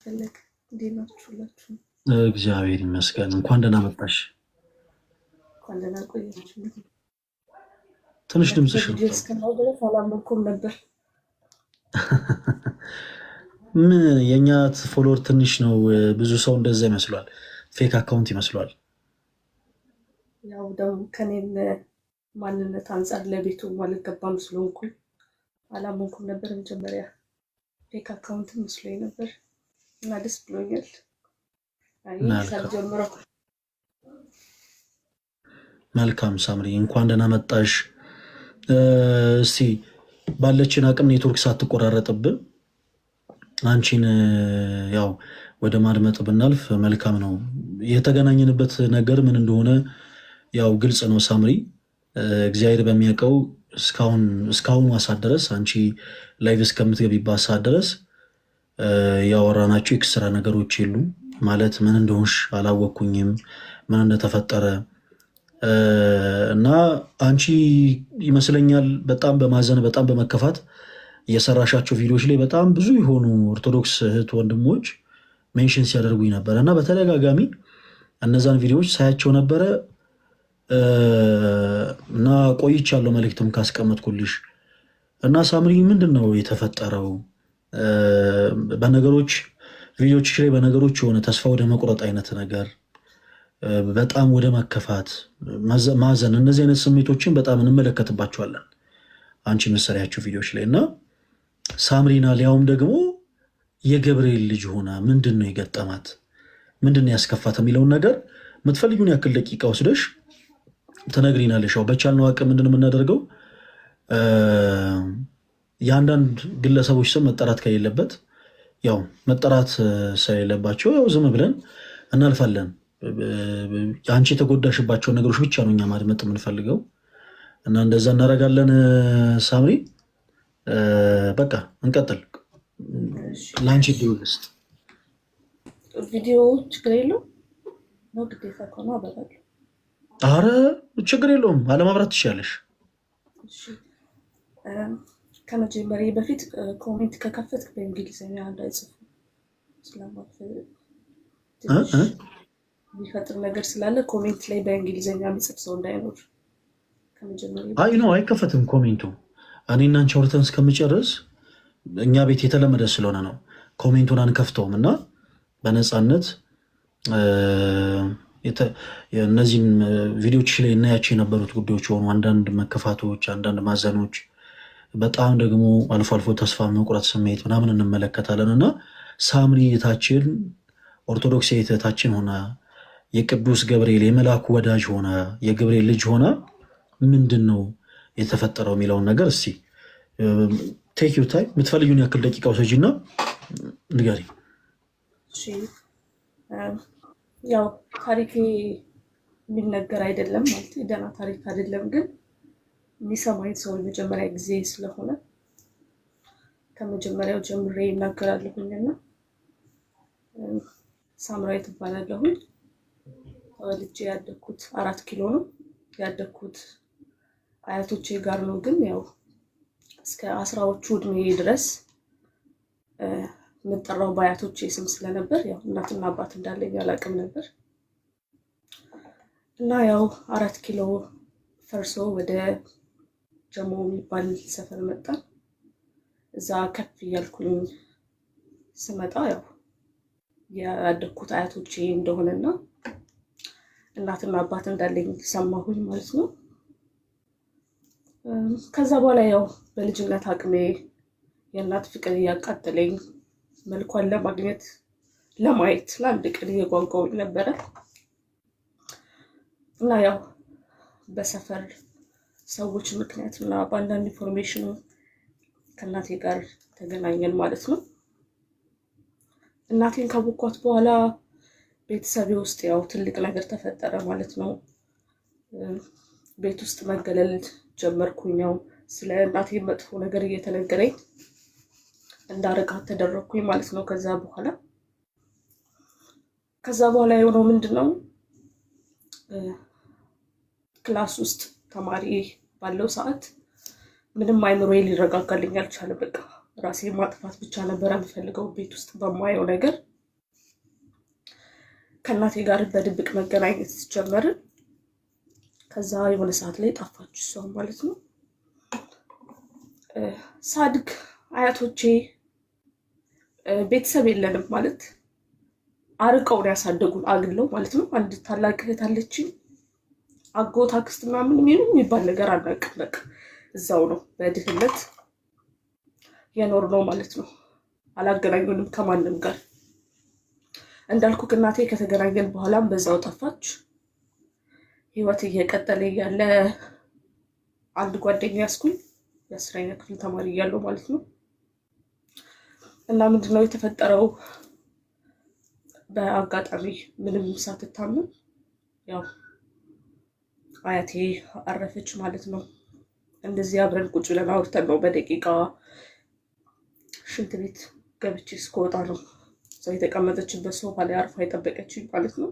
ፈለግ እንዴት ናችሁላችሁ? እግዚአብሔር ይመስገን። እንኳን ደህና መጣሽ። እንኳን ደህና ቆያችሁ። ትንሽ ድምፅሽ ቪዲዮ እስከማው ድረስ አላመንኩም ነበር። ምን የኛ ፎሎወር ትንሽ ነው፣ ብዙ ሰው እንደዛ ይመስሏል። ፌክ አካውንት ይመስሏል። ያው ደግሞ ከኔም ማንነት አንጻር ለቤቱ አልገባም ስለሆንኩኝ አላመንኩም ነበር። መጀመሪያ ፌክ አካውንት መስሎኝ ነበር እና ደስ ብሎኛል። መልካም ሳምሪ፣ እንኳን ደህና መጣሽ። እስቲ ባለችን አቅም ኔትወርክ ሳትቆራረጥብን አንቺን ያው ወደ ማድመጥ ብናልፍ መልካም ነው። የተገናኘንበት ነገር ምን እንደሆነ ያው ግልጽ ነው ሳምሪ። እግዚአብሔር በሚያውቀው እስካሁን ሰዓት ድረስ አንቺ ላይቭ እስከምትገቢባት ሰዓት ድረስ ያወራናቸው ኤክስትራ ነገሮች የሉም። ማለት ምን እንደሆንሽ አላወቅኩኝም፣ ምን እንደተፈጠረ እና አንቺ ይመስለኛል በጣም በማዘን በጣም በመከፋት የሰራሻቸው ቪዲዮዎች ላይ በጣም ብዙ የሆኑ ኦርቶዶክስ እህት ወንድሞች ሜንሽን ሲያደርጉኝ ነበረ እና በተደጋጋሚ እነዛን ቪዲዮዎች ሳያቸው ነበረ እና ቆይቻለሁ መልእክትም ካስቀመጥኩልሽ እና ሳምሪ ምንድን ነው የተፈጠረው? በነገሮች ቪዲዮች ላይ በነገሮች የሆነ ተስፋ ወደ መቁረጥ አይነት ነገር፣ በጣም ወደ መከፋት፣ ማዘን፣ እነዚህ አይነት ስሜቶችን በጣም እንመለከትባቸዋለን አንቺ መሰሪያቸው ቪዲዮች ላይ እና ሳምሪና ሊያውም ደግሞ የገብርኤል ልጅ ሆና ምንድን ነው የገጠማት፣ ምንድን ነው ያስከፋት የሚለውን ነገር የምትፈልጊውን ያክል ደቂቃ ወስደሽ ትነግሪናለሽ። ያው በቻልነው አቅም ምንድን የምናደርገው የአንዳንድ ግለሰቦች ስም መጠራት ከሌለበት ያው መጠራት ስለሌለባቸው ያው ዝም ብለን እናልፋለን። አንቺ የተጎዳሽባቸው ነገሮች ብቻ ነው እኛ ማድመጥ የምንፈልገው እና እንደዛ እናደርጋለን። ሳምሪ በቃ እንቀጥል። ለአንቺ ዲዮ ውስጥ ቪዲዮ ችግር የለውም ነው ግዴታ ከሆነ አበራለሁ። አረ ችግር የለውም አለማብራት ትችያለሽ። ከመጀመሪያ በፊት ኮሜንት ከከፈትክ በእንግሊዝኛ እንዳይጽፉ የሚፈጥር ነገር ስላለ ኮሜንት ላይ በእንግሊዝኛ የሚጽፍ ሰው እንዳይኖር አይ ነው አይከፈትም ኮሜንቱ። እኔ እና አንቺ አውርተን እስከምጨርስ እኛ ቤት የተለመደ ስለሆነ ነው ኮሜንቱን አንከፍተውም እና በነፃነት እነዚህም ቪዲዮች ላይ እናያቸው የነበሩት ጉዳዮች የሆኑ አንዳንድ መከፋቶች፣ አንዳንድ ማዘኖች፣ በጣም ደግሞ አልፎ አልፎ ተስፋ መቁረጥ ስሜት ምናምን እንመለከታለን እና ሳምሪ እህታችን ኦርቶዶክስ እህታችን ሆና የቅዱስ ገብርኤል የመልአኩ ወዳጅ ሆና የገብርኤል ልጅ ሆና ምንድን ነው የተፈጠረው የሚለውን ነገር እስቲ ቴክ ዩ ታይም የምትፈልጊውን ያክል ደቂቃ ውሰጂና ንገሪ። ያው ታሪኬ የሚነገር አይደለም ማለት ደህና ታሪክ አይደለም፣ ግን የሚሰማኝ ሰው የመጀመሪያ ጊዜ ስለሆነ ከመጀመሪያው ጀምሬ ይናገራለሁኝና ሳምራዊት እባላለሁኝ። ተወልጄ ያደግኩት 4 ኪሎ ነው። ያደግኩት አያቶቼ ጋር ነው፣ ግን ያው እስከ 10ዎቹ እድሜ ድረስ የምጠራው በአያቶቼ ስም ስለነበር ያው እናትና አባት እንዳለኝ አላውቅም ነበር እና ያው 4 ኪሎ ፈርሶ ወደ ጀሞ የሚባል ሰፈር መጣ። እዛ ከፍ እያልኩኝ ስመጣ ያው ያደግኩት አያቶቼ እንደሆነና እናትና አባት እንዳለኝ ሰማሁኝ ማለት ነው። ከዛ በኋላ ያው በልጅነት አቅሜ የእናት ፍቅር እያቃጠለኝ መልኳን ለማግኘት ለማየት ለአንድ ቀን እየጓጓሁኝ ነበረ እና ያው በሰፈር ሰዎች ምክንያት እና በአንዳንድ ኢንፎርሜሽን ከእናቴ ጋር ተገናኘን ማለት ነው። እናቴን ካወኳት በኋላ ቤተሰቤ ውስጥ ያው ትልቅ ነገር ተፈጠረ ማለት ነው። ቤት ውስጥ መገለል ጀመርኩኝ። ያው ስለ እናቴ መጥፎ ነገር እየተነገረኝ እንዳረጋት ተደረኩኝ ማለት ነው። ከዛ በኋላ የሆነው ምንድነው ክላስ ውስጥ ተማሪ ባለው ሰዓት ምንም አይምሮዬ ሊረጋጋልኝ አልቻለም። በቃ ራሴን ማጥፋት ብቻ ነበር የምፈልገው ቤት ውስጥ በማየው ነገር ከእናቴ ጋር በድብቅ መገናኘት ጀመርን። ከዛ የሆነ ሰዓት ላይ ጠፋች እሷ ማለት ነው። ሳድግ አያቶቼ ቤተሰብ የለንም ማለት አርቀው ነው ያሳደጉን፣ አግለው ማለት ነው። አንድ ታላቅ እህት አለችኝ። አጎት አክስት ምናምን የሚባል ነገር አናውቅም። በቃ እዛው ነው በድህነት የኖር ነው ማለት ነው። አላገናኙንም ከማንም ጋር። እንዳልኩ እናቴ ከተገናኘን በኋላም በዛው ጠፋች። ህይወት እየቀጠለ እያለ አንድ ጓደኛ ያስኩኝ የ10ኛ ክፍል ተማሪ እያለሁ ማለት ነው። እና ምንድነው የተፈጠረው? በአጋጣሚ ምንም ሳትታመም ያው አያቴ አረፈች ማለት ነው። እንደዚህ አብረን ቁጭ ብለን አውርተን ነው በደቂቃ ሽንት ቤት ገብቼ እስከወጣ ነው እዛ የተቀመጠችበት ሶፋ ላይ አርፋ የጠበቀችኝ ማለት ነው።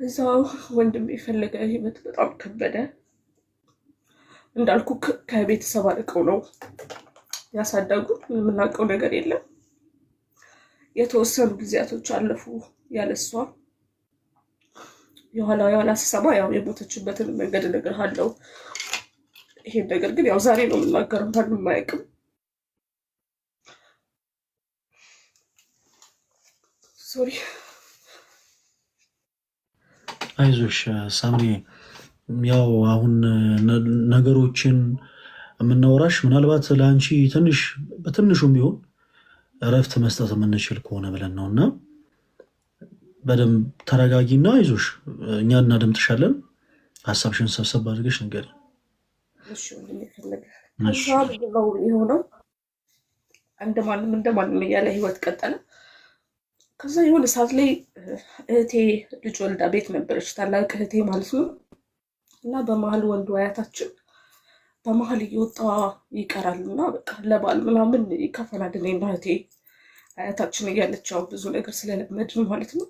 ከዛ ወንድም የፈለገ ህይወት በጣም ከበደ። እንዳልኩ ከቤተሰብ አርቀው ነው ያሳደጉ። የምናውቀው ነገር የለም። የተወሰኑ ጊዜያቶች አለፉ ያለሷ። የኋላ ስሰማ ያው የሞተችበትን መንገድ እነግርሃለሁ። ይሄን ነገር ግን ያው ዛሬ ነው የምናገረው፣ ማንም አያውቅም። ሶሪ። አይዞሽ ሳምሪ፣ ያው አሁን ነገሮችን የምናወራሽ ምናልባት ለአንቺ ትንሽ በትንሹም ቢሆን እረፍት መስጠት የምንችል ከሆነ ብለን ነው እና በደንብ ተረጋጊና አይዞሽ፣ እኛ እናደምጥሻለን። ሀሳብሽን ሰብሰብ አድርገሽ ንገሪ። የሆነው እንደማንም እያለ ህይወት ቀጠለ። ከዛ የሆነ ሰዓት ላይ እህቴ ልጅ ወልዳ ቤት ነበረች፣ ታላቅ እህቴ ማለት ነው። እና በመሀል ወንዱ አያታችን በመሀል እየወጣ ይቀራል እና በቃ ለባል ምናምን ይከፈላል። እኔና እህቴ አያታችን እያለች ያው ብዙ ነገር ስለለመድን ማለት ነው።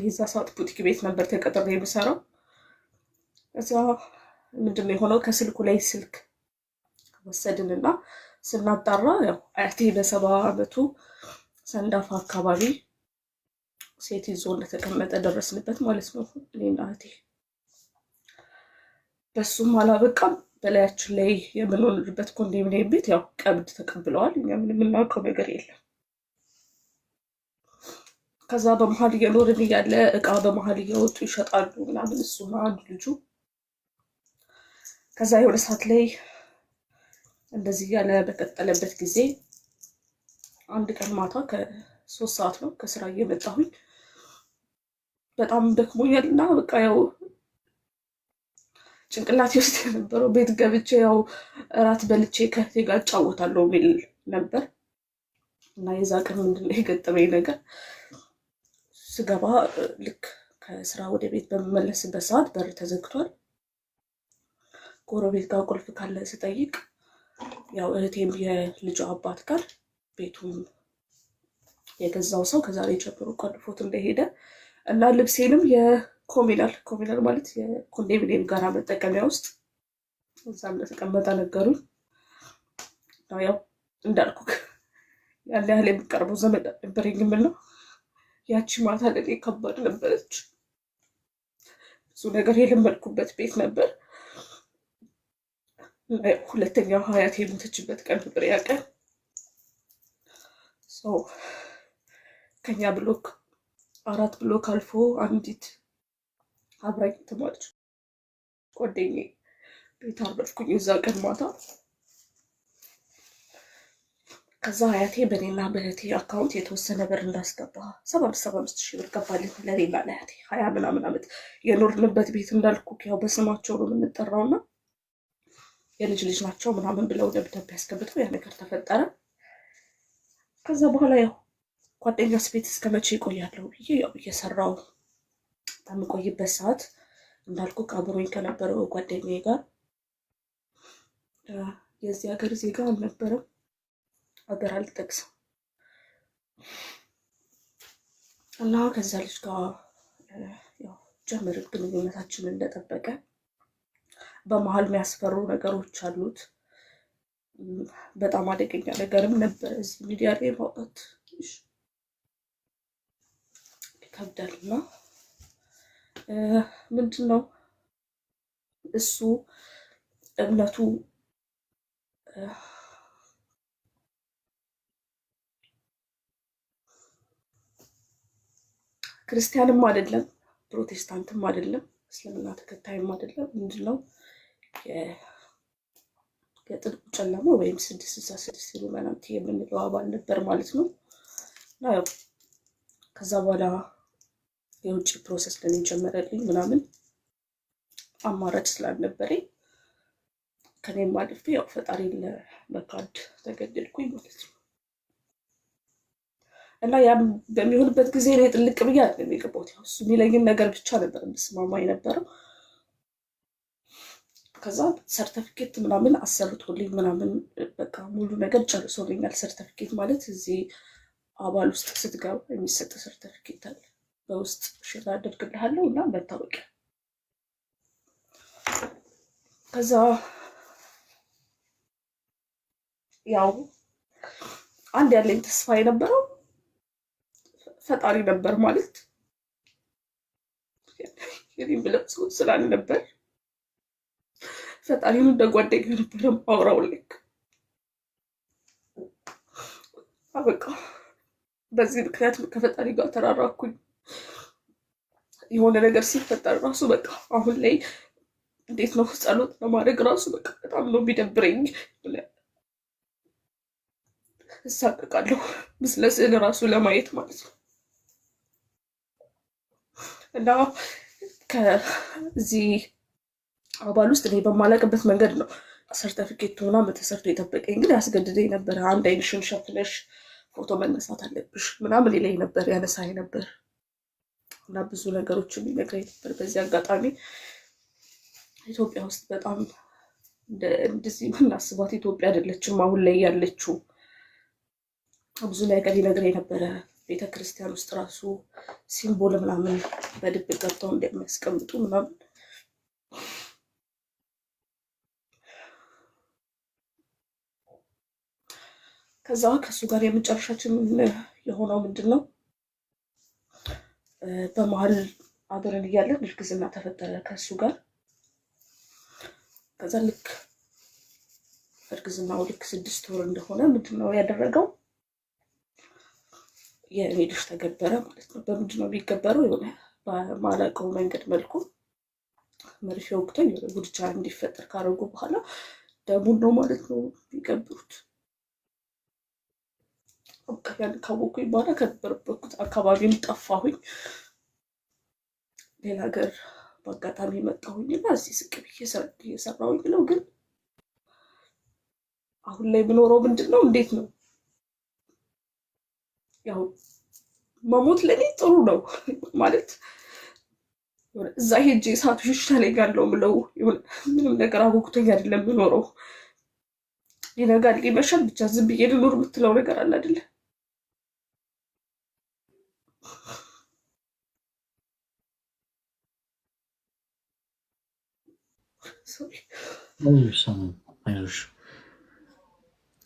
እዛ ሰዓት ቡቲክ ቤት ነበር ተቀጥሬ የምሰራው። እዛ ምንድነው የሆነው? ከስልኩ ላይ ስልክ ወሰድንና ስናጣራ ያው አያቴ በ70 ዓመቱ ሰንዳፋ አካባቢ ሴት ይዞ እንደተቀመጠ ደረስንበት ማለት ነው። እኔና እህቴ በሱም አላበቃም። በላያችን ላይ የምንኖርበት ኮንዶሚኒየም ቤት ያው ቀብድ ተቀብለዋል። እኛ ምን የምናውቀው ነገር የለም። ከዛ በመሀል እየኖርን እያለ እቃ በመሀል እየወጡ ይሸጣሉ ምናምን እሱና አንድ ልጁ። ከዛ የሆነ ሰዓት ላይ እንደዚህ እያለ በቀጠለበት ጊዜ አንድ ቀን ማታ ከ3 ሰዓት ነው ከስራ እየመጣሁኝ በጣም ደክሞኛል እና በቃ ያው ጭንቅላቴ ውስጥ የነበረው ቤት ገብቼ ያው እራት በልቼ ከእህቴ ጋር እጫወታለሁ የሚል ነበር። እና የዛ ቀን ምንድነው የገጠመኝ ነገር? ስገባ ልክ ከስራ ወደ ቤት በምመለስበት ሰዓት በር ተዘግቷል። ጎረቤት ጋር ቁልፍ ካለ ስጠይቅ ያው እህቴም የልጇ አባት ጋር ቤቱን የገዛው ሰው ከዛሬ ጀምሮ ቆልፎት እንደሄደ እና ልብሴንም ኮሚናል ማለት የኮንዶሚኒየም ጋራ መጠቀሚያ ውስጥ እዛ እንደተቀመጠ ነገሩኝ። ያው እንዳልኩ ያን ያህል የሚቀርበው ዘመድ ነበረኝም ነው። ያቺ ማታ ለኔ ከባድ ነበረች። ብዙ ነገር የለመድኩበት ቤት ነበር። ሁለተኛው አያቴ የሞተችበት ቀን ነበር ያ ቀን። ሰው ከኛ ብሎክ 4 ብሎክ አልፎ አንዲት አብራኝ ተማሪች ጓደኛዬ ቤት አረፍኩኝ እዛ ቀን ማታ። ከዛ አያቴ በኔና በእህቴ አካውንት የተወሰነ ብር እንዳስገባ 75 ሺህ ብር ገባልን ለኔና ለእህቴ። 20 ምናምን ዓመት የኖርንበት ቤት እንዳልኩ ያው በስማቸው ነው የምንጠራውና የልጅ ልጅ ናቸው ምናምን ብለው ደብዳቤ ያስገብተው ያ ነገር ተፈጠረ። ከዛ በኋላ ያው ጓደኛስ ቤት እስከ መቼ ይቆያለሁ ብዬ ያው እየሰራው በምቆይበት ሰዓት እንዳልኩ አብሮኝ ከነበረው ጓደኛዬ ጋር የዚህ ሀገር ዜጋ አልነበረም፣ ሀገር አልጠቅስም እና ከዛ ልጅ ጋር ያው ጀመርን ግንኙነታችን እንደጠበቀ። በመሀል የሚያስፈሩ ነገሮች አሉት። በጣም አደገኛ ነገርም ነበር እዚህ ሚዲያ ላይ ማውጣት ይከብዳልና ምንድን ነው እሱ እምነቱ ክርስቲያንም አይደለም፣ ፕሮቴስታንትም አይደለም፣ እስልምና ተከታይም አይደለም። ምንድን ነው የጥልቁ ጨለማ ወይም 666 ኢሉሚናቲ የምንለው አባል ነበር ማለት ነው። እና ያው ከዛ በኋላ የውጭ ፕሮሰስ ለኔ ጀመረልኝ ምናምን አማራጭ ስላልነበረኝ ከኔም አልፌ ያው ፈጣሪን ለመካድ ተገደድኩኝ ማለት ነው። እና ያም በሚሆንበት ጊዜ እኔ ጥልቅ ብዬ አይደለም የገባሁት። ያው እሱ የሚለኝን ነገር ብቻ ነበር የምስማማ የነበረው። ከዛ ሰርተፊኬት ምናምን አሰርቶልኝ ምናምን በቃ ሙሉ ነገር ጨርሶልኛል። ሰርተፊኬት ማለት እዚህ አባል ውስጥ ስትገባ የሚሰጥ ሰርተፊኬት አለ። በውስጥ ሽራ አደርግልሃለሁ እና መታወቂያ። ከዛ ያው አንድ ያለኝ ተስፋ የነበረው ፈጣሪ ነበር ማለት የኔም ብለው ሰው ስላልነበር ፈጣሪን እንደ ጓደኛ ነበር ማውራው። ልክ በቃ በዚህ ምክንያት ከፈጣሪ ጋር ተራራኩኝ። የሆነ ነገር ሲፈጠር ራሱ በቃ አሁን ላይ እንዴት ነው ጸሎት ለማድረግ ራሱ በቃ በጣም ነው የሚደብረኝ። እሳቀቃለሁ ምስለ ስዕል ራሱ ለማየት ማለት ነው። እና ከዚህ አባል ውስጥ እኔ በማላቅበት መንገድ ነው ሰርተፊኬት ምናምን ተሰርቶ የጠበቀኝ። ግን ያስገድደኝ ነበረ። አንድ አይንሽን ሸፍነሽ ፎቶ መነሳት አለብሽ ምናምን ይለኝ ነበር፣ ያነሳኝ ነበር እና ብዙ ነገሮችን ይነግረኝ ነበር። በዚህ አጋጣሚ ኢትዮጵያ ውስጥ በጣም እንደዚህ የምናስባት ኢትዮጵያ አይደለችም አሁን ላይ ያለችው። ብዙ ነገር ይነግረኝ ነበረ። ቤተክርስቲያን ውስጥ ራሱ ሲምቦል ምናምን በድብቅ ገብተው እንደሚያስቀምጡ ምናምን ከዛ ከሱ ጋር የመጨረሻችን የሆነው ምንድን ነው በመሀል አብረን እያለን እርግዝና ተፈጠረ ከሱ ጋር። ከዛ ልክ እርግዝናው ልክ 6 ወር እንደሆነ ምንድን ነው ያደረገው የኔ ልጅ ተገበረ ማለት ነው። በምንድን ነው የሚገበረው? የሆነ በማላውቀው መንገድ መልኩ መርፌ ወቅቶኝ የሆነ ጉድቻ እንዲፈጠር ካደረጉ በኋላ ደሙን ነው ማለት ነው የሚገብሩት። ያን ካወኩኝ በኋላ ከነበረበት አካባቢም ጠፋሁኝ። ሌላ ሀገር በአጋጣሚ መጣሁኝ እና እዚህ ስቅ ብዬ እየሰራሁኝ ነው። ግን አሁን ላይ የምኖረው ምንድን ነው እንዴት ነው ያው መሞት ለኔ ጥሩ ነው ማለት እዛ ሄጄ ሰዓቱ ይሻለኛል ነው የምለው። ምንም ነገር አወኩተኝ አይደለም የምኖረው። ይነጋል ይመሻል ብቻ ዝም ብዬ ልኖር የምትለው ነገር አለ አይደለ?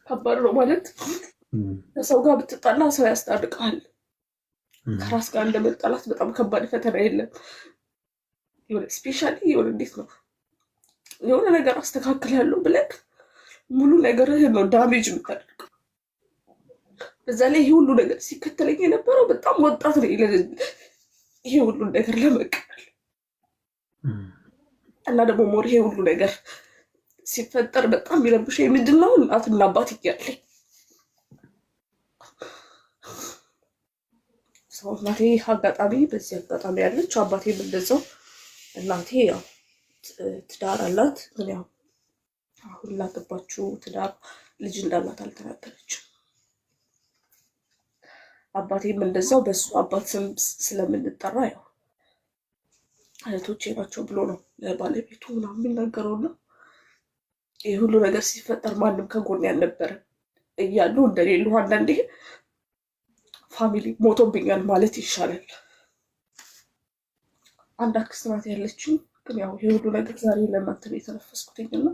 ከባድ ነው ማለት ከሰው ጋር ብትጣላ ሰው ያስታርቃል። ከራስ ጋር እንደመጣላት በጣም ከባድ ፈተና የለም። የሆነ ስፔሻሊ የሆነ እንዴት ነው የሆነ ነገር አስተካክላለሁ ብለህ ሙሉ ነገርህን ነው ዳሜጅ የምታደርገው። በዛ ላይ ይሄ ሁሉ ነገር ሲከተለኝ የነበረው በጣም ወጣት ነው ይሄ ሁሉ ነገር ለመቀበል እና ደግሞ ሞር ይሄ ሁሉ ነገር ሲፈጠር በጣም የሚረብሸኝ ምንድን ነው እናትና አባት እያለኝ ሰው እናቴ አጋጣሚ በዚህ አጋጣሚ ያለች አባቴም እንደዛው። እናቴ ያው ትዳር አላት፣ ግን ያው አሁን ላገባችው ትዳር ልጅ እንዳላት አልተናገረችም። አባቴም እንደዛው በሱ አባት ስም ስለምንጠራ ያው እህቶቼ ናቸው ብሎ ነው ለባለቤቱ ምናምን የሚናገረውና ይህ ሁሉ ነገር ሲፈጠር ማንም ከጎን ያልነበረ እያሉ እንደሌሉ አንዳንዴ ፋሚሊ ሞቶብኛል ማለት ይሻላል። አንድ አክስት ናት ያለችኝ፣ ግን ያው ይሄ ሁሉ ነገር ዛሬ ለእናንተ ነው የተነፈስኩትኝና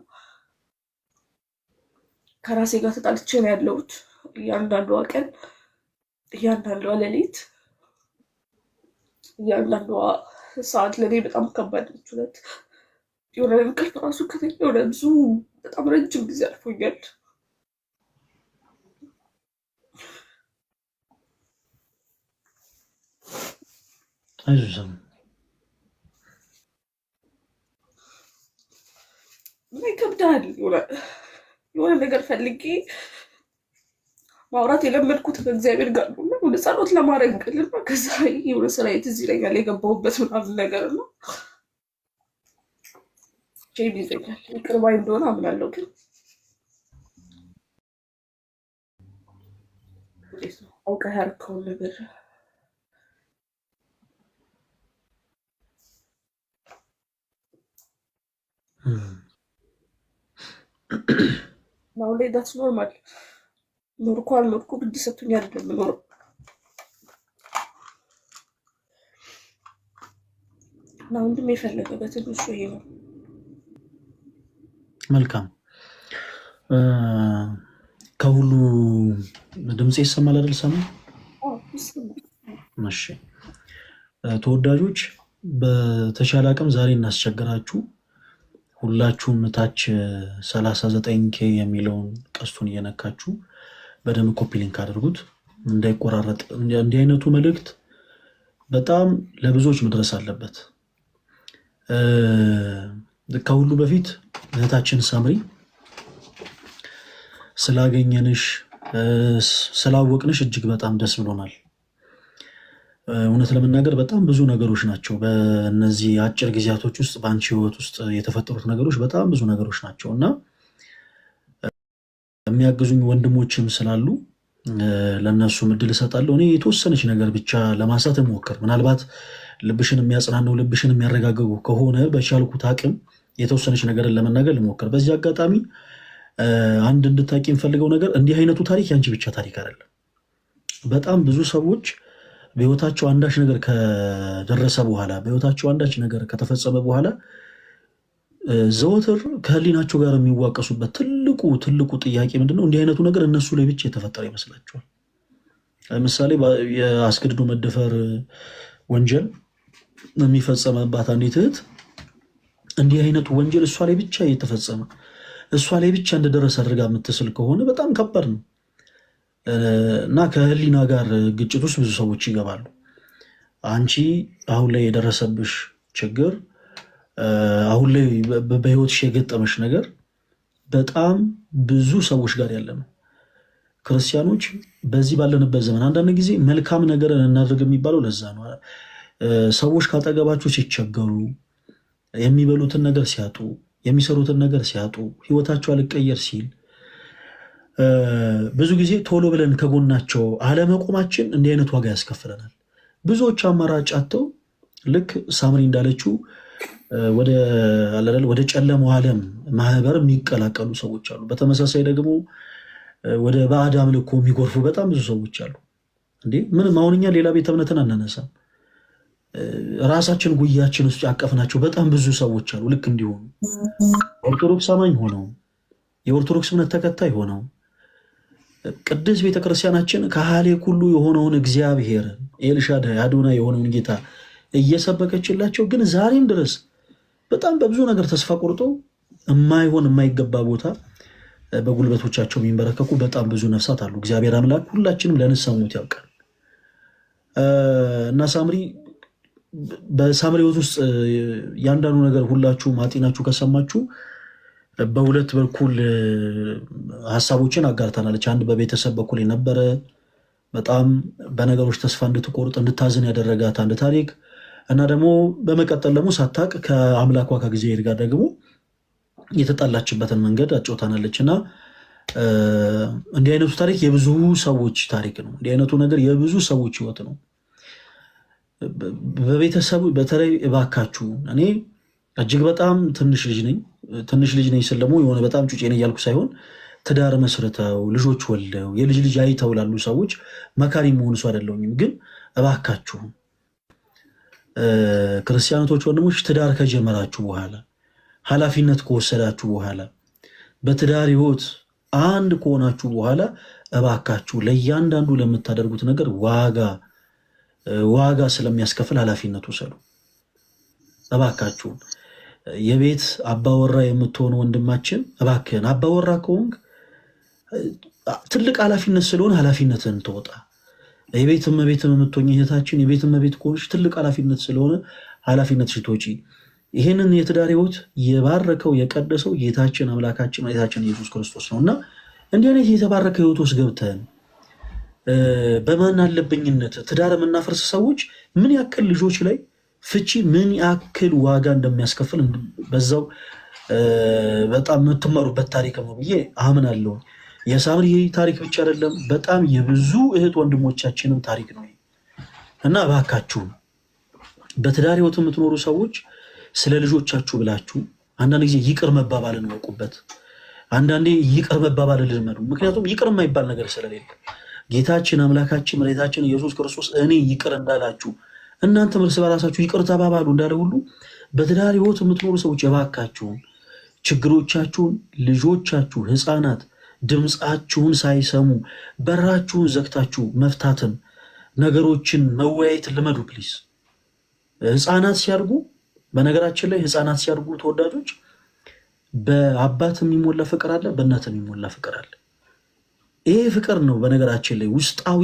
ከራሴ ጋር ተጣልቼ ነው ያለሁት። እያንዳንዷ ቀን እያንዳንዷ ሌሊት እያንዳንዷ ሰዓት ለእኔ በጣም ከባድ ነች። እውነት የሆነ እንቅልፍ ራሱ ከተኛ የሆነ ብዙ በጣም ረጅም ጊዜ አልፎኛል። እና ይከብዳል። የሆነ ነገር ፈልጌ ማውራት የለመድኩት ከእግዚአብሔር ጋር ነው እና ወደ ጸሎት ለማድረግ ቅልና ከዛ የሆነ ስራ ትዝ ይለኛል የገባሁበት ምናምን ነገር ነው ሼም ይዘኛል። ይቅር ባይ እንደሆነ አምናለሁ፣ ግን አውቀህ ያደረከውን ነገር አሁን ላይ ዳትስ ኖርማል። ኖርኩ አልኖርኩ ግድ ሰጥቶኝ አይደለም የምኖረው። እና ወንድም የፈለገ በትንሹ ይሄ ነው። መልካም። ከሁሉ ድምፅ ይሰማል አይደል? ሰማ። እሺ ተወዳጆች፣ በተሻለ አቅም ዛሬ እናስቸግራችሁ። ሁላችሁም ታች 39K የሚለውን ቀስቱን እየነካችሁ በደንብ ኮፒ ሊንክ አድርጉት እንዳይቆራረጥ። እንዲህ አይነቱ መልእክት በጣም ለብዙዎች መድረስ አለበት። ከሁሉ በፊት እህታችን ሳምሪ ስላገኘንሽ ስላወቅንሽ እጅግ በጣም ደስ ብሎናል። እውነት ለመናገር በጣም ብዙ ነገሮች ናቸው በእነዚህ አጭር ጊዜያቶች ውስጥ በአንቺ ህይወት ውስጥ የተፈጠሩት ነገሮች በጣም ብዙ ነገሮች ናቸው እና የሚያግዙኝ ወንድሞችም ስላሉ ለእነሱም እድል እሰጣለሁ። እኔ የተወሰነች ነገር ብቻ ለማንሳት እሞክር። ምናልባት ልብሽን የሚያጽናነው ልብሽን የሚያረጋግጉ ከሆነ በቻልኩት አቅም የተወሰነች ነገርን ለመናገር ልሞክር። በዚህ አጋጣሚ አንድ እንድታቂ የምፈልገው ነገር እንዲህ አይነቱ ታሪክ ያንቺ ብቻ ታሪክ አይደለም። በጣም ብዙ ሰዎች በህይወታቸው አንዳች ነገር ከደረሰ በኋላ በህይወታቸው አንዳች ነገር ከተፈጸመ በኋላ ዘወትር ከህሊናቸው ጋር የሚዋቀሱበት ትልቁ ጥያቄ ምንድነው? እንዲህ አይነቱ ነገር እነሱ ላይ ብቻ የተፈጠረ ይመስላቸዋል። ለምሳሌ የአስገድዶ መደፈር ወንጀል የሚፈጸመባት አንዲት እህት እንዲህ አይነቱ ወንጀል እሷ ላይ ብቻ የተፈጸመ እሷ ላይ ብቻ እንደደረሰ አድርጋ የምትስል ከሆነ በጣም ከባድ ነው እና ከህሊና ጋር ግጭት ውስጥ ብዙ ሰዎች ይገባሉ። አንቺ አሁን ላይ የደረሰብሽ ችግር፣ አሁን ላይ በህይወትሽ የገጠመሽ ነገር በጣም ብዙ ሰዎች ጋር ያለ ነው። ክርስቲያኖች በዚህ ባለንበት ዘመን አንዳንድ ጊዜ መልካም ነገርን እናድርግ የሚባለው ለዛ ነው። ሰዎች ካጠገባቸው ሲቸገሩ፣ የሚበሉትን ነገር ሲያጡ፣ የሚሰሩትን ነገር ሲያጡ፣ ህይወታቸው አልቀየር ሲል ብዙ ጊዜ ቶሎ ብለን ከጎናቸው አለመቆማችን እንዲህ አይነት ዋጋ ያስከፍለናል። ብዙዎች አማራጭ አጥተው ልክ ሳምሪ እንዳለችው ወደ ጨለማው ዓለም ማህበር የሚቀላቀሉ ሰዎች አሉ። በተመሳሳይ ደግሞ ወደ ባዕድ አምልኮ የሚጎርፉ በጣም ብዙ ሰዎች አሉ። እንዴ ምንም አሁን እኛ ሌላ ቤተ እምነትን አናነሳም። ራሳችን ጉያችን ውስጥ ያቀፍናቸው በጣም ብዙ ሰዎች አሉ። ልክ እንዲሆኑ ኦርቶዶክስ አማኝ ሆነው የኦርቶዶክስ እምነት ተከታይ ሆነው ቅዱስ ቤተክርስቲያናችን ከሃሌ ሁሉ የሆነውን እግዚአብሔርን ኤልሻዳይ አዶናይ የሆነውን ጌታ እየሰበከችላቸው ግን ዛሬም ድረስ በጣም በብዙ ነገር ተስፋ ቆርጦ የማይገባ ቦታ በጉልበቶቻቸው የሚንበረከኩ በጣም ብዙ ነፍሳት አሉ። እግዚአብሔር አምላክ ሁላችንም ለንስሐ ሞት ያውቃል እና ሳምሪ በሳምሪ ሕይወት ውስጥ ያንዳንዱ ነገር ሁላችሁ ማጤናችሁ ከሰማችሁ በሁለት በኩል ሀሳቦችን አጋርተናለች። አንድ በቤተሰብ በኩል የነበረ በጣም በነገሮች ተስፋ እንድትቆርጥ እንድታዝን ያደረጋት አንድ ታሪክ እና ደግሞ በመቀጠል ደግሞ ሳታቅ ከአምላኳ ከእግዚአብሔር ጋር ደግሞ የተጣላችበትን መንገድ አጫውታናለች እና እንዲህ አይነቱ ታሪክ የብዙ ሰዎች ታሪክ ነው። እንዲህ አይነቱ ነገር የብዙ ሰዎች ህይወት ነው። በቤተሰቡ በተለይ እባካችሁ፣ እኔ እጅግ በጣም ትንሽ ልጅ ነኝ ስል ደግሞ የሆነ በጣም ጩጬ ነኝ እያልኩ ሳይሆን ትዳር መስርተው ልጆች ወልደው የልጅ ልጅ አይተው ላሉ ሰዎች መካሪ መሆን ሰው አይደለሁኝም። ግን እባካችሁ ክርስቲያኖቶች ወንድሞች፣ ትዳር ከጀመራችሁ በኋላ ኃላፊነት ከወሰዳችሁ በኋላ በትዳር ህይወት አንድ ከሆናችሁ በኋላ እባካችሁ ለእያንዳንዱ ለምታደርጉት ነገር ዋጋ ዋጋ ስለሚያስከፍል ኃላፊነት ውሰዱ እባካችሁን። የቤት አባወራ የምትሆኑ ወንድማችን እባክህን አባወራ ከሆንክ ትልቅ ኃላፊነት ስለሆነ ኃላፊነትን ተወጣ። የቤት እመቤት የምትሆኝ እህታችን የቤት እመቤት ከሆንሽ ትልቅ ኃላፊነት ስለሆነ ኃላፊነት ሽቶጪ። ይህንን የትዳር ህይወት የባረከው የቀደሰው ጌታችን አምላካችን መድኃኒታችን ኢየሱስ ክርስቶስ ነው እና እንዲህ አይነት የተባረከ ህይወት ውስጥ ገብተን በማን አለብኝነት ትዳር የምናፈርስ ሰዎች ምን ያክል ልጆች ላይ ፍቺ ምን ያክል ዋጋ እንደሚያስከፍል በዛው በጣም የምትመሩበት ታሪክ ነው ብዬ አምናለሁ። የሳምሪ ታሪክ ብቻ አይደለም፣ በጣም የብዙ እህት ወንድሞቻችንም ታሪክ ነው እና እባካችሁ በትዳር ህይወት የምትኖሩ ሰዎች ስለ ልጆቻችሁ ብላችሁ አንዳንድ ጊዜ ይቅር መባባልን ወቁበት። አንዳንዴ ይቅር መባባልን ልመዱ። ምክንያቱም ይቅር የማይባል ነገር ስለሌለ ጌታችን አምላካችን መድኃኒታችን ኢየሱስ ክርስቶስ እኔ ይቅር እንዳላችሁ እናንተም እርስ በራሳችሁ ይቅር ተባባሉ እንዳለ ሁሉ በትዳር ህይወት የምትኖሩ ሰዎች የባካችሁን ችግሮቻችሁን ልጆቻችሁ ህፃናት ድምፃችሁን ሳይሰሙ በራችሁን ዘግታችሁ መፍታትን ነገሮችን መወያየትን ልመዱ ፕሊዝ። ህፃናት ሲያድጉ በነገራችን ላይ ህፃናት ሲያድጉ ተወዳጆች በአባት የሚሞላ ፍቅር አለ፣ በእናት የሚሞላ ፍቅር አለ። ይሄ ፍቅር ነው በነገራችን ላይ ውስጣዊ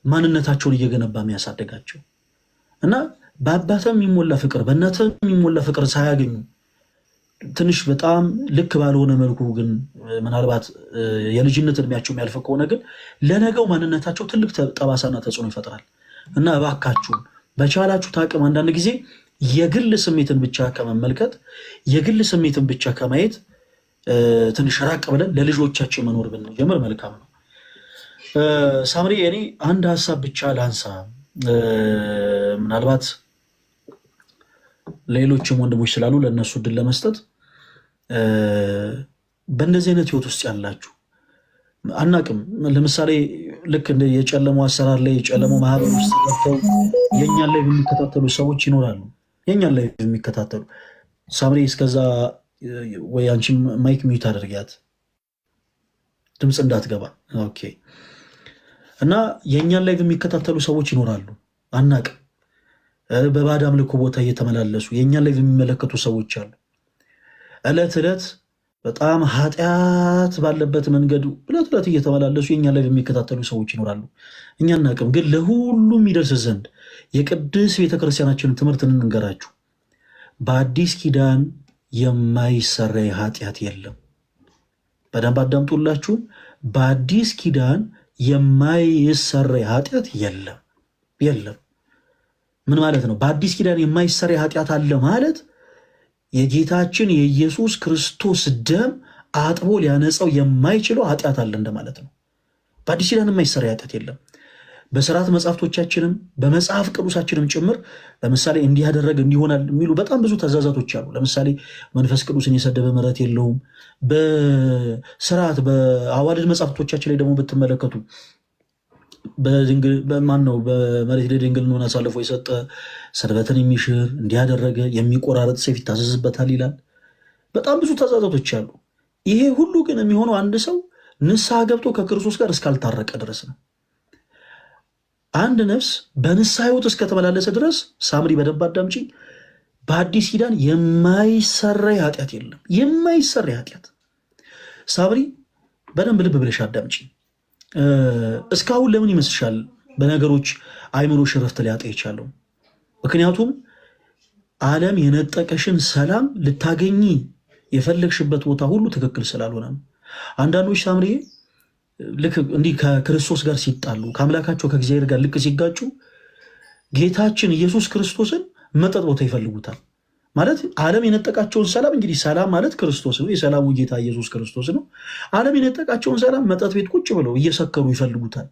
ማንነታቸውን እየገነባ የሚያሳደጋቸው እና በአባትም የሚሞላ ፍቅር በእናትም የሚሞላ ፍቅር ሳያገኙ ትንሽ በጣም ልክ ባልሆነ መልኩ ግን ምናልባት የልጅነት እድሜያቸው የሚያልፍ ከሆነ ግን ለነገው ማንነታቸው ትልቅ ጠባሳና ተጽዕኖ ይፈጥራል እና እባካችሁን በቻላችሁ ታቅም አንዳንድ ጊዜ የግል ስሜትን ብቻ ከመመልከት የግል ስሜትን ብቻ ከማየት ትንሽ ራቅ ብለን ለልጆቻችን መኖር ብንጀምር መልካም ነው። ሳምሪ እኔ አንድ ሀሳብ ብቻ ላንሳ፣ ምናልባት ሌሎችም ወንድሞች ስላሉ ለእነሱ እድል ለመስጠት በእንደዚህ አይነት ህይወት ውስጥ ያላችሁ አናቅም። ለምሳሌ ልክ እንደ የጨለመው አሰራር ላይ የጨለመው ማህበር ውስጥ ገብተው የእኛን ላይ የሚከታተሉ ሰዎች ይኖራሉ። የእኛን ላይ የሚከታተሉ ሳምሪ እስከዛ ወይ አንቺም ማይክ ሚዩት አድርጊያት ድምፅ እንዳትገባ። ኦኬ። እና የእኛን ላይ የሚከታተሉ ሰዎች ይኖራሉ አናቅም። በባዕድ አምልኮ ቦታ እየተመላለሱ የእኛን ላይ የሚመለከቱ ሰዎች አሉ። ዕለት ዕለት በጣም ኃጢአት ባለበት መንገዱ ዕለት ዕለት እየተመላለሱ የእኛን ላይ የሚከታተሉ ሰዎች ይኖራሉ። እኛ አናቅም። ግን ለሁሉም ይደርስ ዘንድ የቅድስት ቤተክርስቲያናችንን ትምህርት እንንገራችሁ። በአዲስ ኪዳን የማይሰረይ ኃጢአት የለም። በደንብ አዳምጡላችሁ። በአዲስ ኪዳን የማይሰረይ ኃጢአት የለም የለም። ምን ማለት ነው? በአዲስ ኪዳን የማይሰረይ ኃጢአት አለ ማለት የጌታችን የኢየሱስ ክርስቶስ ደም አጥቦ ሊያነጻው የማይችለው ኃጢአት አለ እንደማለት ነው። በአዲስ ኪዳን የማይሰረይ ኃጢአት የለም። በስርዓት መጽሐፍቶቻችንም በመጽሐፍ ቅዱሳችንም ጭምር ለምሳሌ እንዲህ ያደረገ እንዲሆናል የሚሉ በጣም ብዙ ትእዛዛቶች አሉ። ለምሳሌ መንፈስ ቅዱስን የሰደበ ምሕረት የለውም። በስርዓት በአዋልድ መጽሐፍቶቻችን ላይ ደግሞ ብትመለከቱ በማን ነው በመሬት ላይ ድንግልናን አሳልፎ የሰጠ ሰንበትን የሚሽር እንዲያደረገ የሚቆራረጥ ሰይፍ ይታዘዝበታል ይላል። በጣም ብዙ ትእዛዛቶች አሉ። ይሄ ሁሉ ግን የሚሆነው አንድ ሰው ንስሐ ገብቶ ከክርስቶስ ጋር እስካልታረቀ ድረስ ነው። አንድ ነፍስ በንስሐ ሕይወት እስከተመላለሰ ድረስ ሳምሪ በደንብ አዳምጪ፣ በአዲስ ኪዳን የማይሰረይ ኃጢአት የለም። የማይሰረይ ኃጢአት ሳምሪ በደንብ ልብ ብለሽ አዳምጪ። እስካሁን ለምን ይመስልሻል በነገሮች አይምሮሽ ረፍት ሊያጣ የቻለው? ምክንያቱም ዓለም የነጠቀሽን ሰላም ልታገኚ የፈለግሽበት ቦታ ሁሉ ትክክል ስላልሆነ ነው። አንዳንዶች ሳምሪ ልክ እንዲህ ከክርስቶስ ጋር ሲጣሉ ከአምላካቸው ከእግዚአብሔር ጋር ልክ ሲጋጩ ጌታችን ኢየሱስ ክርስቶስን መጠጥ ቦታ ይፈልጉታል። ማለት ዓለም የነጠቃቸውን ሰላም፣ እንግዲህ ሰላም ማለት ክርስቶስ ነው፣ የሰላሙ ጌታ ኢየሱስ ክርስቶስ ነው። ዓለም የነጠቃቸውን ሰላም መጠጥ ቤት ቁጭ ብለው እየሰከሩ ይፈልጉታል።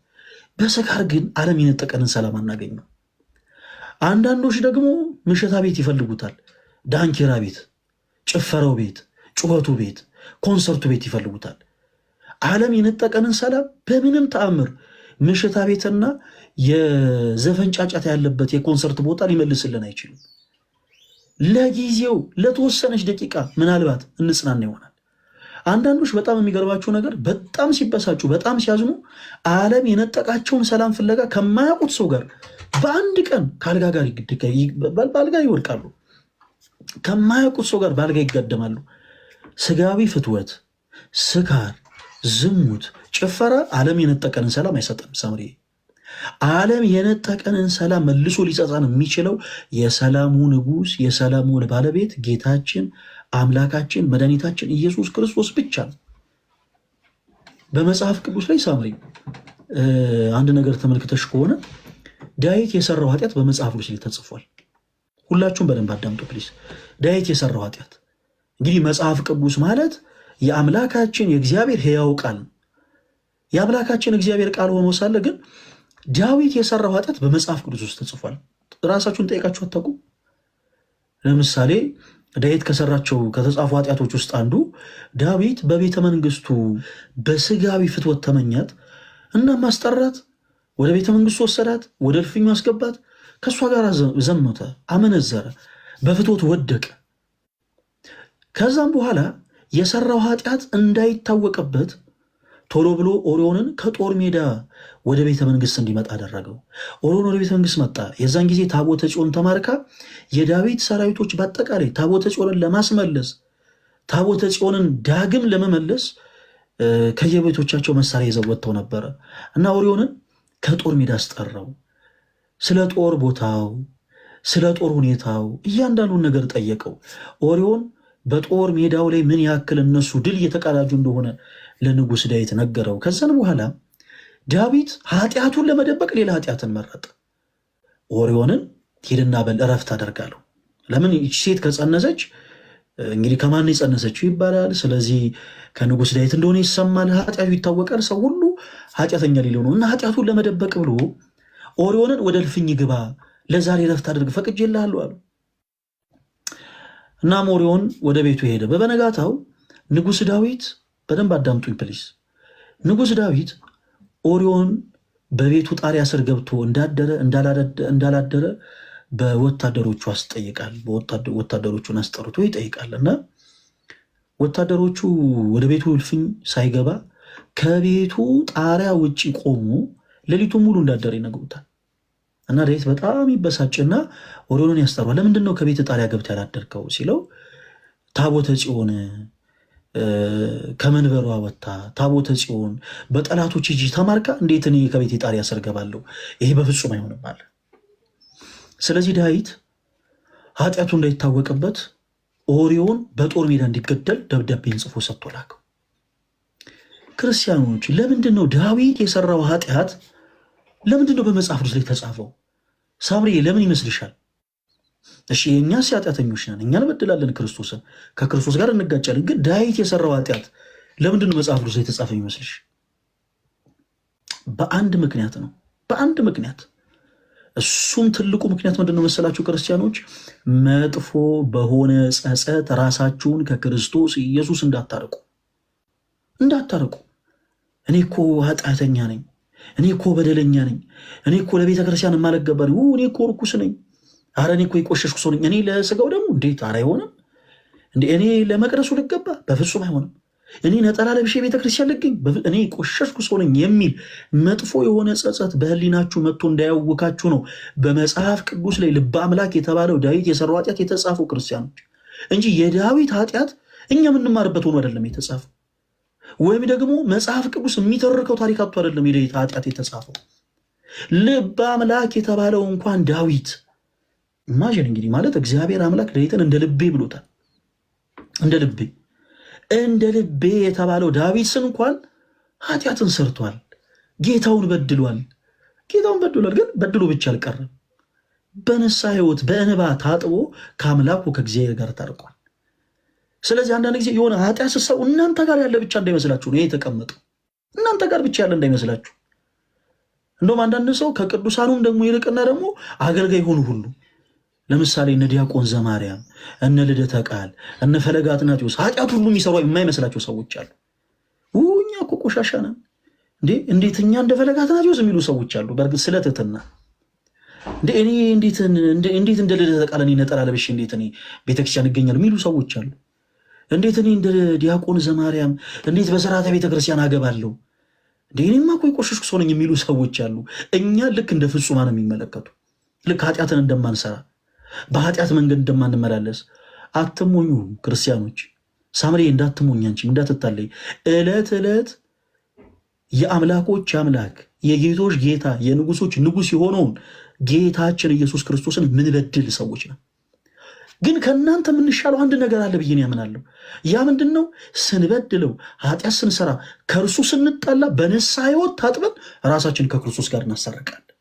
በስካር ግን ዓለም የነጠቀንን ሰላም አናገኘው። አንዳንዶች ደግሞ ምሽታ ቤት ይፈልጉታል፣ ዳንኪራ ቤት፣ ጭፈራው ቤት፣ ጩኸቱ ቤት፣ ኮንሰርቱ ቤት ይፈልጉታል። ዓለም የነጠቀንን ሰላም በምንም ተአምር ምሽታ ቤትና የዘፈን ጫጫታ ያለበት የኮንሰርት ቦታ ሊመልስልን አይችልም። ለጊዜው ለተወሰነች ደቂቃ ምናልባት እንጽናና ይሆናል። አንዳንዶች በጣም የሚገርባቸው ነገር በጣም ሲበሳጩ፣ በጣም ሲያዝኑ ዓለም የነጠቃቸውን ሰላም ፍለጋ ከማያውቁት ሰው ጋር በአንድ ቀን ከአልጋ ጋር በአልጋ ይወድቃሉ። ከማያውቁት ሰው ጋር በአልጋ ይጋደማሉ። ስጋዊ ፍትወት፣ ስካር፣ ዝሙት፣ ጭፈራ ዓለም የነጠቀንን ሰላም አይሰጥም። ሳምሪ ዓለም የነጠቀንን ሰላም መልሶ ሊጸጻን የሚችለው የሰላሙ ንጉሥ የሰላሙ ባለቤት ጌታችን አምላካችን መድኃኒታችን ኢየሱስ ክርስቶስ ብቻ ነው። በመጽሐፍ ቅዱስ ላይ ሳምሪ አንድ ነገር ተመልክተሽ ከሆነ ዳዊት የሰራው ኃጢአት በመጽሐፍ ቅዱስ ላይ ተጽፏል። ሁላችሁም በደንብ አዳምጡ ፕሊዝ። ዳዊት የሰራው ኃጢአት እንግዲህ መጽሐፍ ቅዱስ ማለት የአምላካችን የእግዚአብሔር ሕያው ቃል ነው። የአምላካችን እግዚአብሔር ቃል ሆኖ ሳለ ግን ዳዊት የሰራው ኃጢአት በመጽሐፍ ቅዱስ ውስጥ ተጽፏል። ራሳችሁን ጠይቃችሁ አታውቁም? ለምሳሌ ዳዊት ከሰራቸው ከተጻፉ ኃጢአቶች ውስጥ አንዱ ዳዊት በቤተ መንግስቱ በስጋዊ ፍትወት ተመኛት እና ማስጠራት፣ ወደ ቤተ መንግስቱ ወሰዳት፣ ወደ እልፍኙ አስገባት፣ ከእሷ ጋር ዘመተ፣ አመነዘረ፣ በፍትወት ወደቀ። ከዛም በኋላ የሰራው ኃጢአት እንዳይታወቅበት ቶሎ ብሎ ኦሪዮንን ከጦር ሜዳ ወደ ቤተ መንግስት እንዲመጣ አደረገው። ኦሪዮን ወደ ቤተ መንግስት መጣ። የዛን ጊዜ ታቦተ ጽዮን ተማርካ የዳዊት ሰራዊቶች በአጠቃላይ ታቦተ ጽዮንን ለማስመለስ ታቦተ ጽዮንን ዳግም ለመመለስ ከየቤቶቻቸው መሳሪያ ይዘው ወጥተው ነበረ እና ኦሪዮንን ከጦር ሜዳ አስጠራው። ስለ ጦር ቦታው፣ ስለ ጦር ሁኔታው እያንዳንዱን ነገር ጠየቀው። ኦሪዮን በጦር ሜዳው ላይ ምን ያክል እነሱ ድል እየተቀዳጁ እንደሆነ ለንጉሥ ዳዊት ነገረው። ከዛን በኋላ ዳዊት ኃጢአቱን ለመደበቅ ሌላ ኃጢአትን መረጠ። ኦሪዮንን ሂድና በል እረፍት አደርጋለሁ። ለምን ሴት ከጸነሰች እንግዲህ ከማን የጸነሰችው ይባላል። ስለዚህ ከንጉሥ ዳዊት እንደሆነ ይሰማል፣ ኃጢአቱ ይታወቃል፣ ሰው ሁሉ ኃጢአተኛ ሊለው ነው እና ኃጢአቱን ለመደበቅ ብሎ ኦሪዮንን ወደ እልፍኝ ግባ፣ ለዛሬ እረፍት አድርግ፣ ፈቅጄልሃለሁ አሉ። እናም ኦሪዮን ወደ ቤቱ ሄደ። በበነጋታው ንጉሥ ዳዊት በደንብ አዳምጡኝ ፕሊስ። ንጉሥ ዳዊት ኦሪዮን በቤቱ ጣሪያ ስር ገብቶ እንዳደረ እንዳላደረ በወታደሮቹ አስጠይቃል። ወታደሮቹን አስጠርቶ ይጠይቃል እና ወታደሮቹ ወደ ቤቱ እልፍኝ ሳይገባ ከቤቱ ጣሪያ ውጭ ቆሙ። ሌሊቱን ሙሉ እንዳደረ ይነግሩታል እና ዳዊት በጣም ይበሳጭና ኦሪዮንን ያስጠሯል። ለምንድን ነው ከቤት ጣሪያ ገብተህ ያላደርከው ሲለው ታቦተ ጽዮን ከመንበሯ ወጥታ ታቦተ ጽዮን በጠላቶች እጅ ተማርካ እንዴት እኔ ከቤት ጣሪያ ስር ገባለሁ? ይሄ በፍጹም አይሆንም አለ። ስለዚህ ዳዊት ኃጢአቱ እንዳይታወቅበት ኦሪዮን በጦር ሜዳ እንዲገደል ደብዳቤን ጽፎ ሰጥቶ ላከው። ክርስቲያኖች ለምንድን ነው ዳዊት የሰራው ኃጢአት ለምንድን ነው በመጽሐፍ ቅዱስ ላይ ተጻፈው? ሳምሪ ለምን ይመስልሻል? እሺ የእኛስ ኃጢአተኞች ነን፣ እኛ እንበድላለን ክርስቶስን፣ ከክርስቶስ ጋር እንጋጫለን። ግን ዳዊት የሰራው ኃጢአት ለምንድን ነው መጽሐፍ ቅዱስ ላይ የተጻፈ ይመስልሽ? በአንድ ምክንያት ነው። በአንድ ምክንያት። እሱም ትልቁ ምክንያት ምንድን ነው መሰላችሁ ክርስቲያኖች? መጥፎ በሆነ ጸጸት ራሳችሁን ከክርስቶስ ኢየሱስ እንዳታርቁ። እኔ እኮ ኃጢአተኛ ነኝ፣ እኔ እኮ በደለኛ ነኝ፣ እኔ እኮ ለቤተ ክርስቲያን የማልገባ ነኝ፣ እኔ እኮ ርኩስ ነኝ፣ አረ እኔ እኮ የቆሸሽኩ ሰው ነኝ፣ እኔ ለስጋው ደግሞ እንዴት አረ አይሆንም እንዴ፣ እኔ ለመቅደሱ ልገባ በፍጹም አይሆንም፣ እኔ ነጠላ ለብሼ ቤተ ክርስቲያን ልገኝ፣ እኔ የቆሸሽኩ ሰው ነኝ የሚል መጥፎ የሆነ ጸጸት በህሊናችሁ መጥቶ እንዳያውካችሁ ነው በመጽሐፍ ቅዱስ ላይ ልበ አምላክ የተባለው ዳዊት የሰራው ኃጢአት የተጻፈው ክርስቲያኖች፣ እንጂ የዳዊት ኃጢአት እኛ የምንማርበት ሆኖ አይደለም የተጻፈው። ወይም ደግሞ መጽሐፍ ቅዱስ የሚተርከው ታሪክ አጥቶ አይደለም የዳዊት ኃጢአት የተጻፈው። ልበ አምላክ የተባለው እንኳን ዳዊት ኢማጂን እንግዲህ ማለት እግዚአብሔር አምላክ ዳዊትን እንደ ልቤ ብሎታል። እንደ ልቤ የተባለው ዳዊት እንኳን ኃጢአትን ሰርቷል፣ ጌታውን በድሏል። ግን በድሎ ብቻ አልቀረም፣ በንስሐ ሕይወት በእንባ ታጥቦ ከአምላኩ ከእግዚአብሔር ጋር ታርቋል። ስለዚህ አንዳንድ ጊዜ የሆነ ኃጢአት ስትሰሩ እናንተ ጋር ያለ ብቻ እንዳይመስላችሁ ነው። ይሄ የተቀመጠው እናንተ ጋር ብቻ ያለ እንዳይመስላችሁ። እንደውም አንዳንድ ሰው ከቅዱሳኑም ደግሞ ይልቅና ደግሞ አገልጋይ ሆኑ ሁሉ ለምሳሌ እነ ዲያቆን ዘማርያም፣ እነ ልደተ ቃል፣ እነ ፈለገ አትናቴዎስ ኃጢአት ሁሉ የሚሰሩ የማይመስላቸው ሰዎች አሉ። እኛ እኮ ቆሻሻ ነን እንዴ! እንዴት እኛ እንደ ፈለገ አትናቴዎስ የሚሉ ሰዎች አሉ። በእርግጥ ስለ ትሕትና እንዴ እኔ እንዴት እንደ ልደተ ቃል እኔ ነጠላ ለብሼ እንዴት እኔ ቤተክርስቲያን እገኛለሁ የሚሉ ሰዎች አሉ። እንዴት እኔ እንደ ዲያቆን ዘማርያም እንዴት በሥርዓተ ቤተክርስቲያን አገባለሁ እንዴ እኔማ እኮ የቆሸሽኩ ሰው ነኝ የሚሉ ሰዎች አሉ። እኛ ልክ እንደ ፍጹማን የሚመለከቱ ልክ ኃጢአትን እንደማንሰራ በኃጢአት መንገድ እንደማንመላለስ አትሞኙ ክርስቲያኖች። ሳምሪ እንዳትሞኝ፣ አንቺም እንዳትታለይ። ዕለት ዕለት የአምላኮች አምላክ የጌቶች ጌታ የንጉሶች ንጉስ የሆነውን ጌታችን ኢየሱስ ክርስቶስን ምንበድል ሰዎች ነው። ግን ከእናንተ የምንሻለው አንድ ነገር አለ ብዬ ያምናለሁ። ያ ምንድን ነው? ስንበድለው ኃጢአት ስንሰራ ከእርሱ ስንጣላ በንስሐ ሕይወት ታጥበን ራሳችን ከክርስቶስ ጋር እናሳርቃለን።